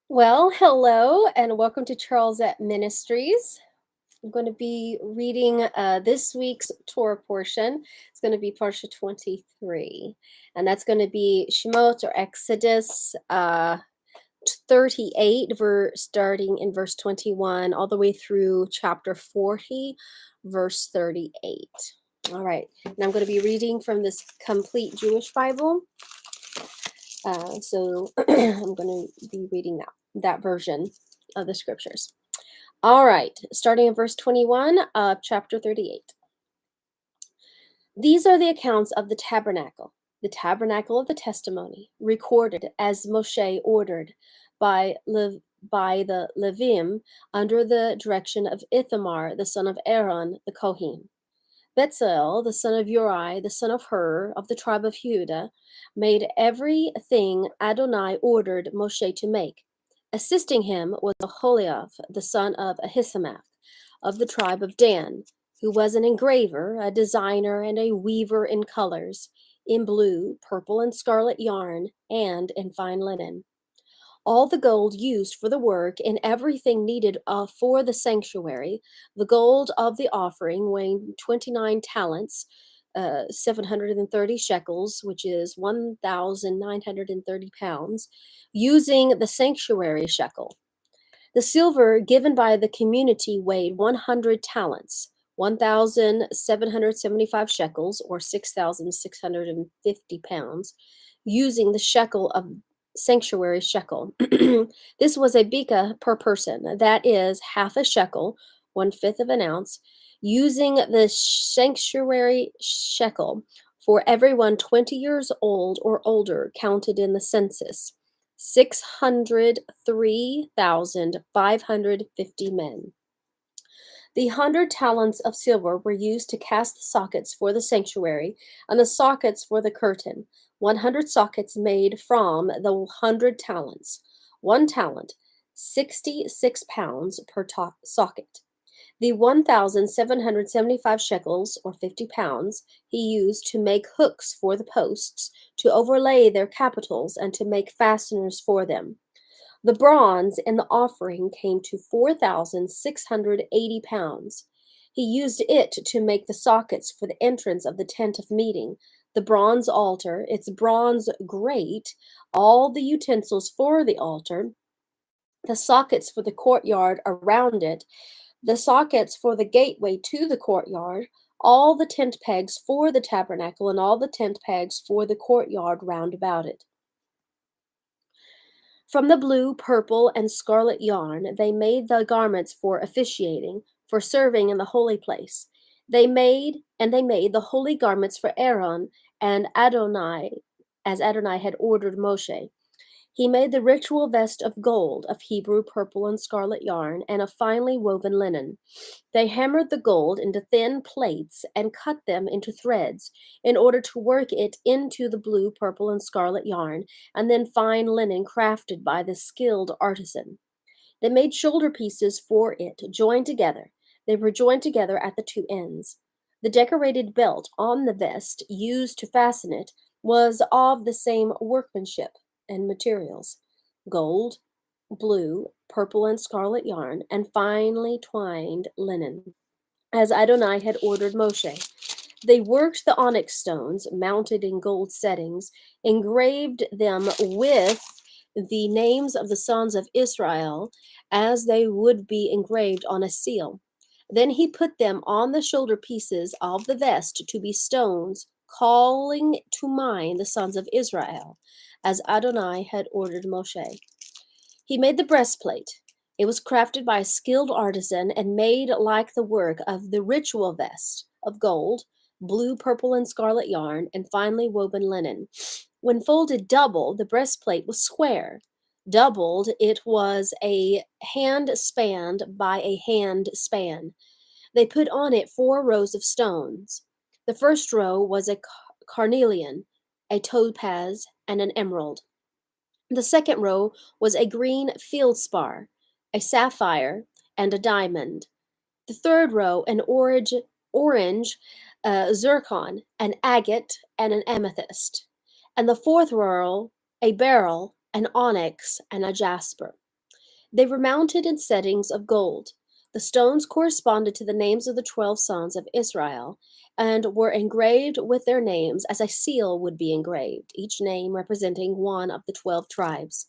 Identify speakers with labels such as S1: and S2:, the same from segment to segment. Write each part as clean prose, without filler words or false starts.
S1: Well, hello and welcome to Ministries. I'm going to be reading this week's Torah portion. It's going to be Parasha 23, and that's going to be Shemot or Exodus 38, starting in verse 21, all the way through chapter 40, verse 38. All right, and I'm going to be reading from this complete Jewish Bible. So I'm going to be reading that version of the scriptures. All right, starting in verse 21 of chapter 38. These are the accounts of the tabernacle of the testimony, recorded as Moshe ordered by the Levim under the direction of Ithamar, the son of Aaron, the Kohen. Betzel, the son of Uri, the son of Hur, of the tribe of Judah, made everything Adonai ordered Moshe to make. Assisting him was Aholiab, the son of Ahisamach, of the tribe of Dan, who was an engraver, a designer, and a weaver in colors, in blue, purple, and scarlet yarn, and in fine linen. All the gold used for the work and everything needed for the sanctuary, the gold of the offering weighing 29 talents, 730 shekels, which is 1,930 pounds, using the sanctuary shekel. The silver given by the community weighed 100 talents, 1,775 shekels, or 6,650 pounds, using the shekel of sanctuary shekel. This was a bika per person, that is half a shekel, 1/5 of an ounce, using the sanctuary shekel for everyone 20 years old or older counted in the census, 603,550 men. The 100 talents of silver were used to cast the sockets for the sanctuary and the sockets for the curtain. 100 sockets made from the 100 talents. 1 talent, 66 pounds per socket. The 1,775 shekels, or 50 pounds, he used to make hooks for the posts, to overlay their capitals, and to make fasteners for them. The bronze in the offering came to 4,680 pounds. He used it to make the sockets for the entrance of the tent of meeting, the bronze altar, its bronze grate, all the utensils for the altar, the sockets for the courtyard around it, the sockets for the gateway to the courtyard, all the tent pegs for the tabernacle, and all the tent pegs for the courtyard round about it. From the blue, purple, and scarlet yarn, they made the garments for officiating, for serving in the holy place. They made the holy garments for Aaron and Adonai, as Adonai had ordered Moshe. He made the ritual vest of gold, of Hebrew purple and scarlet yarn, and of finely woven linen. They hammered the gold into thin plates and cut them into threads in order to work it into the blue, purple, and scarlet yarn, and then fine linen crafted by the skilled artisan. They made shoulder pieces for it, joined together. They were joined together at the two ends. The decorated belt on the vest used to fasten it was of the same workmanship and materials: gold, blue, purple, and scarlet yarn, and finely twined linen, as Adonai had ordered Moshe. They worked the onyx stones, mounted in gold settings, engraved them with the names of the sons of Israel, as they would be engraved on a seal. Then he put them on the shoulder pieces of the vest to be stones, calling to mind the sons of Israel, as Adonai had ordered Moshe. He made the breastplate. It was crafted by a skilled artisan and made like the work of the ritual vest, of gold, blue, purple, and scarlet yarn, and finely woven linen. When folded double, the breastplate was square. Doubled, it was a hand spanned by a hand span. They put on it 4 rows of stones. The first row was a carnelian, a topaz, and an emerald. The second row was a green feldspar, a sapphire, and a diamond. The third row an orange zircon, an agate, and an amethyst. And the fourth row a beryl, an onyx, and a jasper. They were mounted in settings of gold. The stones corresponded to the names of the 12 sons of Israel and were engraved with their names as a seal would be engraved, each name representing one of the 12 tribes.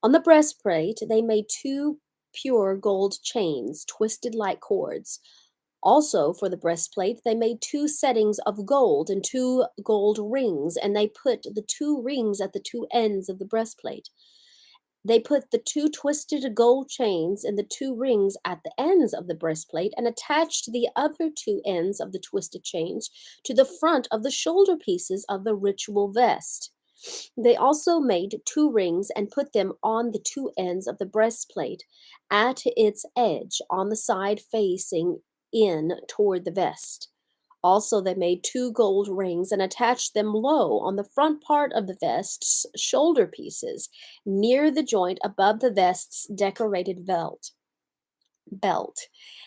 S1: On the breastplate, they made two pure gold chains, twisted like cords. Also, for the breastplate, they made two settings of gold and two gold rings, and they put the two rings at the two ends of the breastplate. They put the two twisted gold chains and the two rings at the ends of the breastplate and attached the other two ends of the twisted chains to the front of the shoulder pieces of the ritual vest. They also made two rings and put them on the two ends of the breastplate at its edge on the side facing in toward the vest. Also, they made two gold rings and attached them low on the front part of the vest's shoulder pieces, near the joint above the vest's decorated belt.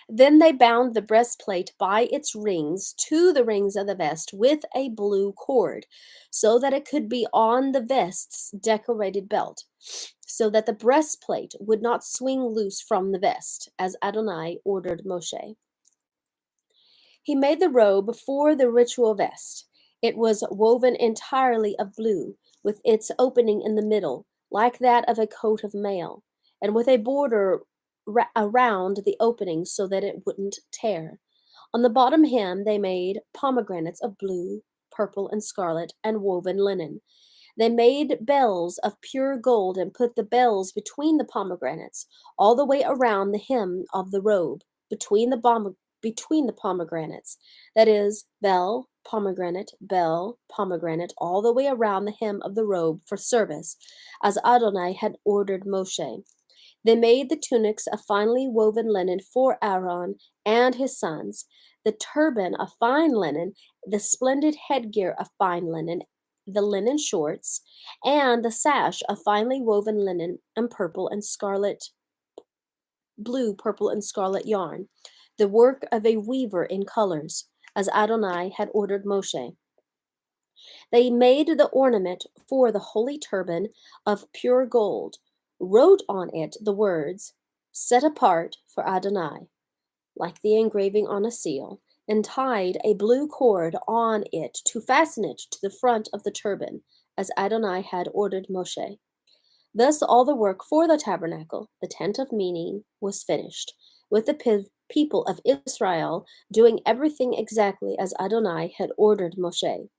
S1: Then they bound the breastplate by its rings to the rings of the vest with a blue cord, so that it could be on the vest's decorated belt, so that the breastplate would not swing loose from the vest, as Adonai ordered Moshe. He made the robe for the ritual vest. It was woven entirely of blue, with its opening in the middle, like that of a coat of mail, and with a border around the opening so that it wouldn't tear. On the bottom hem, they made pomegranates of blue, purple, and scarlet, and woven linen. They made bells of pure gold and put the bells between the pomegranates, all the way around the hem of the robe, between the pomegranates. That is, bell, pomegranate, all the way around the hem of the robe for service, as Adonai had ordered Moshe. They made the tunics of finely woven linen for Aaron and his sons, the turban of fine linen, the splendid headgear of fine linen, the linen shorts, and the sash of finely woven linen and blue, purple, and scarlet yarn, the work of a weaver in colors, as Adonai had ordered Moshe. They made the ornament for the holy turban of pure gold, wrote on it the words, "Set apart for Adonai," like the engraving on a seal, and tied a blue cord on it to fasten it to the front of the turban, as Adonai had ordered Moshe. Thus all the work for the tabernacle, the tent of meeting, was finished, with the people of Israel doing everything exactly as Adonai had ordered Moshe.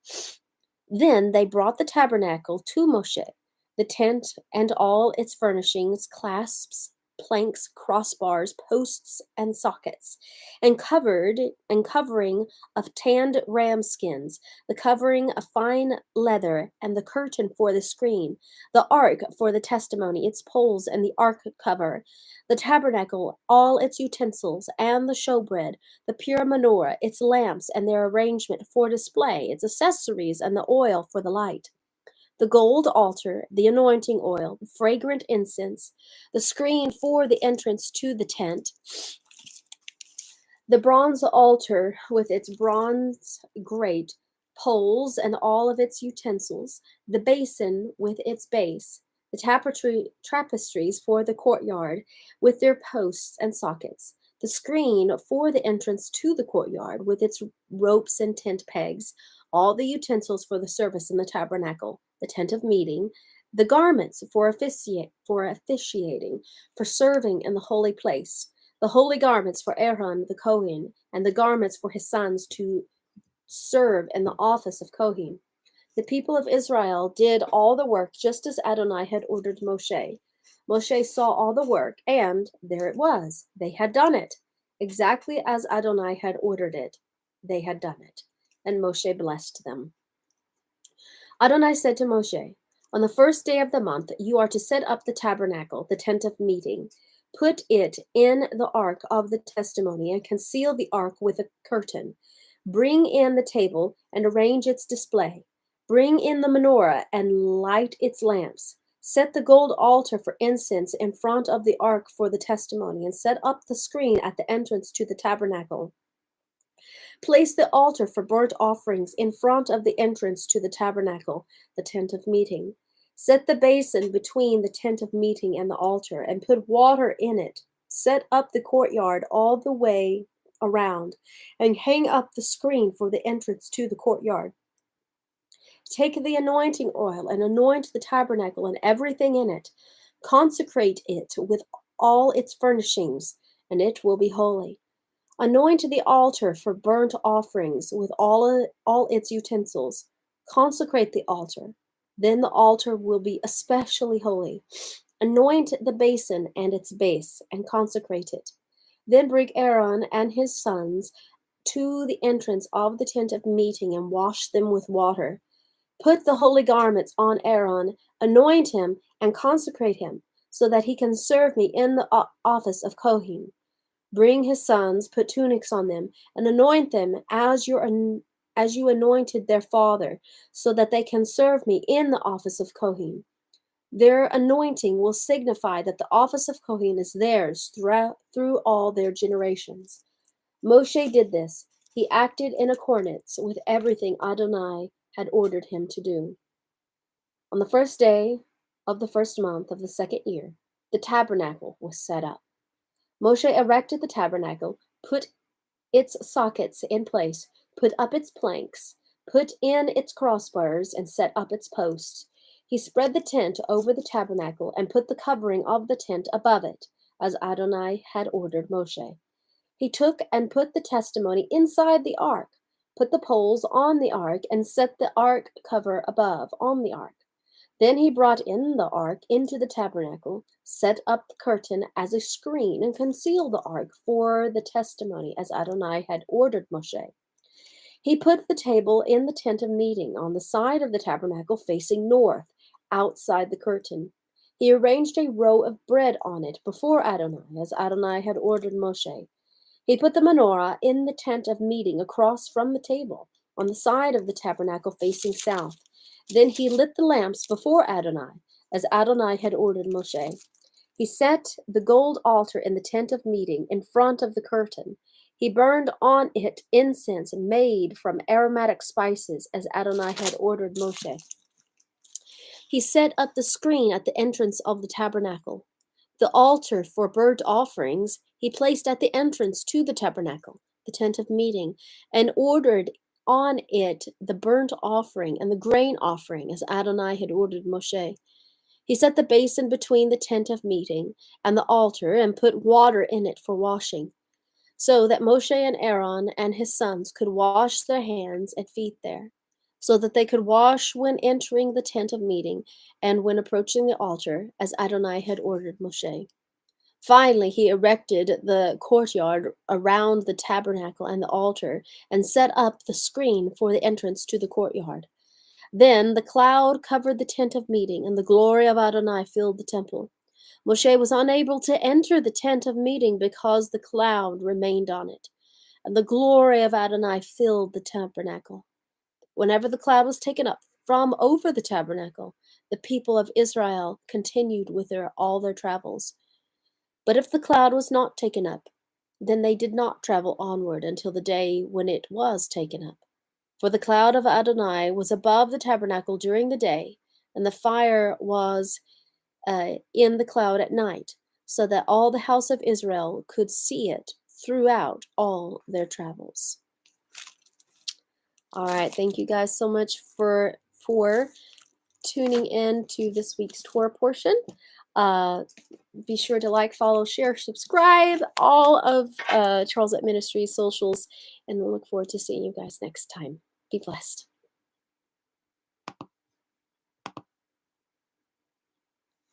S1: Then they brought the tabernacle to Moshe, the tent and all its furnishings, clasps, planks, crossbars, posts, and sockets, and covering of tanned ram skins, the covering of fine leather, and the curtain for the screen, the ark for the testimony, its poles, and the ark cover, the tabernacle, all its utensils, and the showbread, the pure menorah, its lamps, and their arrangement for display, its accessories, and the oil for the light, the gold altar, the anointing oil, the fragrant incense, the screen for the entrance to the tent, the bronze altar with its bronze grate, poles, and all of its utensils, the basin with its base, the tapestries for the courtyard with their posts and sockets, the screen for the entrance to the courtyard with its ropes and tent pegs, all the utensils for the service in the tabernacle, the tent of meeting, the garments for officiating, for serving in the holy place, the holy garments for Aaron the Kohen, and the garments for his sons to serve in the office of Kohen. The people of Israel did all the work just as Adonai had ordered Moshe. Moshe saw all the work, and there it was. They had done it, exactly as Adonai had ordered it. They had done it. And Moshe blessed them. Adonai said to Moshe, "On the first day of the month, you are to set up the tabernacle, the tent of meeting. Put it in the ark of the testimony and conceal the ark with a curtain. Bring in the table and arrange its display. Bring in the menorah and light its lamps. Set the gold altar for incense in front of the ark for the testimony, and set up the screen at the entrance to the tabernacle. Place the altar for burnt offerings in front of the entrance to the tabernacle, the tent of meeting. Set the basin between the tent of meeting and the altar, and put water in it. Set up the courtyard all the way around, and hang up the screen for the entrance to the courtyard. Take the anointing oil and anoint the tabernacle and everything in it. Consecrate it with all its furnishings, and it will be holy. Anoint the altar for burnt offerings with all its utensils. Consecrate the altar. Then the altar will be especially holy. Anoint the basin and its base, and consecrate it. Then bring Aaron and his sons to the entrance of the tent of meeting and wash them with water. Put the holy garments on Aaron, anoint him, and consecrate him, so that he can serve me in the office of Kohen. Bring his sons, put tunics on them, and anoint them as you anointed their father, so that they can serve me in the office of Kohen. Their anointing will signify that the office of Kohen is theirs through all their generations. Moshe did this. He acted in accordance with everything Adonai had ordered him to do. On the first day of the first month of the second year, the tabernacle was set up. Moshe erected the tabernacle, put its sockets in place, put up its planks, put in its crossbars, and set up its posts. He spread the tent over the tabernacle and put the covering of the tent above it, as Adonai had ordered Moshe. He took and put the testimony inside the ark, put the poles on the ark, and set the ark cover above on the ark. Then he brought in the ark into the tabernacle, set up the curtain as a screen, and concealed the ark for the testimony as Adonai had ordered Moshe. He put the table in the tent of meeting on the side of the tabernacle facing north, outside the curtain. He arranged a row of bread on it before Adonai, as Adonai had ordered Moshe. He put the menorah in the tent of meeting across from the table, on the side of the tabernacle facing south. Then he lit the lamps before Adonai, as Adonai had ordered Moshe. He set the gold altar in the tent of meeting in front of the curtain. He burned on it incense made from aromatic spices, as Adonai had ordered Moshe. He set up the screen at the entrance of the tabernacle. The altar for burnt offerings he placed at the entrance to the tabernacle, the tent of meeting, and ordered on it the burnt offering and the grain offering, as Adonai had ordered Moshe. He set the basin between the tent of meeting and the altar and put water in it for washing, so that Moshe and Aaron and his sons could wash their hands and feet there, so that they could wash when entering the tent of meeting and when approaching the altar, as Adonai had ordered Moshe. Finally, he erected the courtyard around the tabernacle and the altar and set up the screen for the entrance to the courtyard. Then the cloud covered the tent of meeting, and the glory of Adonai filled the temple. Moshe was unable to enter the tent of meeting because the cloud remained on it, and the glory of Adonai filled the tabernacle. Whenever the cloud was taken up from over the tabernacle, the people of Israel continued with all their travels. But if the cloud was not taken up, then they did not travel onward until the day when it was taken up. For the cloud of Adonai was above the tabernacle during the day, and the fire was in the cloud at night, so that all the house of Israel could see it throughout all their travels. All right, thank you guys so much for tuning in to this week's Torah portion. Be sure to like, follow, share, subscribe, all of Charles at Ministries socials, and we'll look forward to seeing you guys next time. Be blessed.